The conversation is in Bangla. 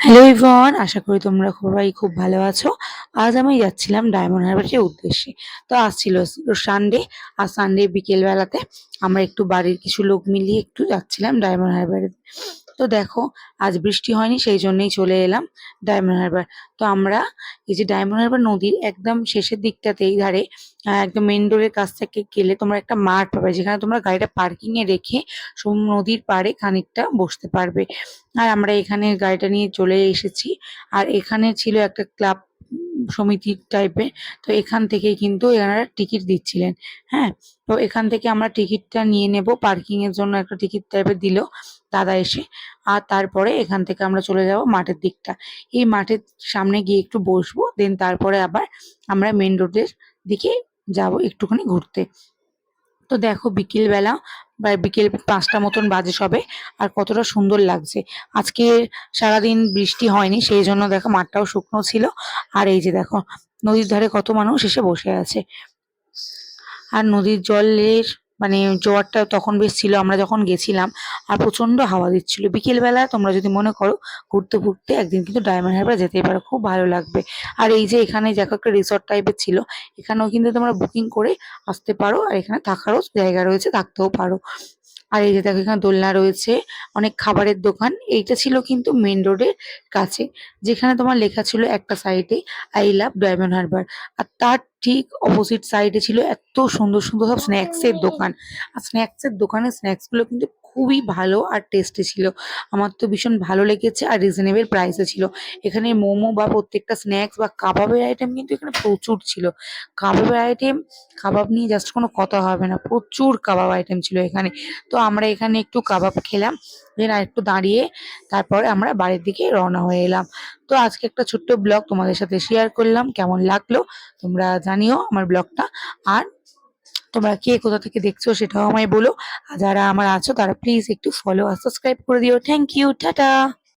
হ্যালো এভরিওয়ান, আশা করি তোমরা সবাই খুব ভালো আছো। আজ আমি যাচ্ছিলাম ডায়মন্ড হারবারের উদ্দেশ্যে। তো আজ ছিল সানডে, আর সানডে বিকেলবেলাতে আমরা একটু বাড়ির কিছু লোক মিলিয়ে একটু যাচ্ছিলাম ডায়মন্ড হারবারে। তো দেখো, আজ বৃষ্টি হয়নি, সেই জন্যই চলে এলাম ডায়মন্ড হারবার। তো আমরা এই যে ডায়মন্ড হারবার নদীর একদম শেষের দিকটাতে এই ধারে একদম মেন রোডের কাছ থেকে গেলে তোমরা একটা মাঠ পাবে, যেখানে তোমরা গাড়িটা পার্কিং এ রেখে নদীর পাড়ে খানিকটা বসতে পারবে। আর আমরা এখানে গাড়িটা নিয়ে চলে এসেছি। আর এখানে ছিল একটা ক্লাব সমিতি টাইপের। তো এখান থেকেই কিন্তু এনারা টিকিট দিচ্ছিলেন। হ্যাঁ, তো এখান থেকে আমরা টিকিটটা নিয়ে নেব, পার্কিং এর জন্য একটা টিকিট টাইপের দিল দাদা এসে। আর তারপরে এখান থেকে আমরা চলে যাব মাঠের দিকটা। এই মাঠের সামনে গিয়ে একটু বসবো, দেন তারপরে আবার আমরা মেন রোডের দিকে যাব একটুখানি ঘুরতে। তো দেখো, বিকেল বেলা বা বিকেল ৫টা মতন বাজে সবে, আর কতটা সুন্দর লাগছে। আজকে সারাদিন বৃষ্টি হয়নি, সেই জন্য দেখো মাঠটাও শুকনো ছিল। আর এই যে দেখো, নদীর ধারে কত মানুষ এসে বসে আছে। আর নদীর জলের মানে জোয়ারটা তখন বেশ ছিল আমরা যখন গেছিলাম। আর প্রচন্ড হাওয়া দিচ্ছিল। বিকেল বেলা তোমরা যদি মনে করো ঘুরতে ঘুরতে একদিন কিন্তু ডায়মন্ড হারবার যেতেই পারো, খুব ভালো লাগবে। আর এই যে এখানে দেখো একটা রিসর্ট টাইপের ছিল, এখানেও কিন্তু তোমরা বুকিং করে আসতে পারো, আর এখানে থাকারও জায়গা রয়েছে, থাকতেও পারো। আর এই যে দেখো, এখানে দোলনা রয়েছে, অনেক খাবারের দোকান। এইটা ছিল কিন্তু মেন রোডের কাছে, যেখানে তোমার লেখা ছিল একটা সাইডে আই লাভ ডায়মন্ড হারবার। আর তার ঠিক অপোজিট সাইডে ছিল এত সুন্দর সুন্দর সব স্ন্যাক্স এর দোকান। আর স্ন্যাক্স এর দোকানের স্ন্যাক্স গুলো কিন্তু খুবই ভালো আর টেস্টি ছিল। আমার তো ভীষণ ভালো লেগেছে, আর রিজনেবল প্রাইসে ছিল। এখানে মোমো বা প্রত্যেকটা স্ন্যাক্স বা কাবাবের আইটেম কিন্তু এখানে প্রচুর ছিল। কাবাবের আইটেম, কাবাব নিয়ে জাস্ট কোনো কথা হবে না, প্রচুর কাবাব আইটেম ছিল এখানে। তো আমরা এখানে একটু কাবাব খেলাম, দেন আর একটু দাঁড়িয়ে তারপরে আমরা বাড়ির দিকে রওনা হয়ে এলাম। তো আজকে একটা ছোট্ট ব্লগ তোমাদের সাথে শেয়ার করলাম, কেমন লাগলো তোমরা জানিও আমার ব্লগটা। আর তোমরা কে কোথা থেকে দেখছো সেটাও আমায় বলো। আর যারা আমার আছো তারা প্লিজ একটু ফলো আর সাবস্ক্রাইব করে দিও। Thank you, tata.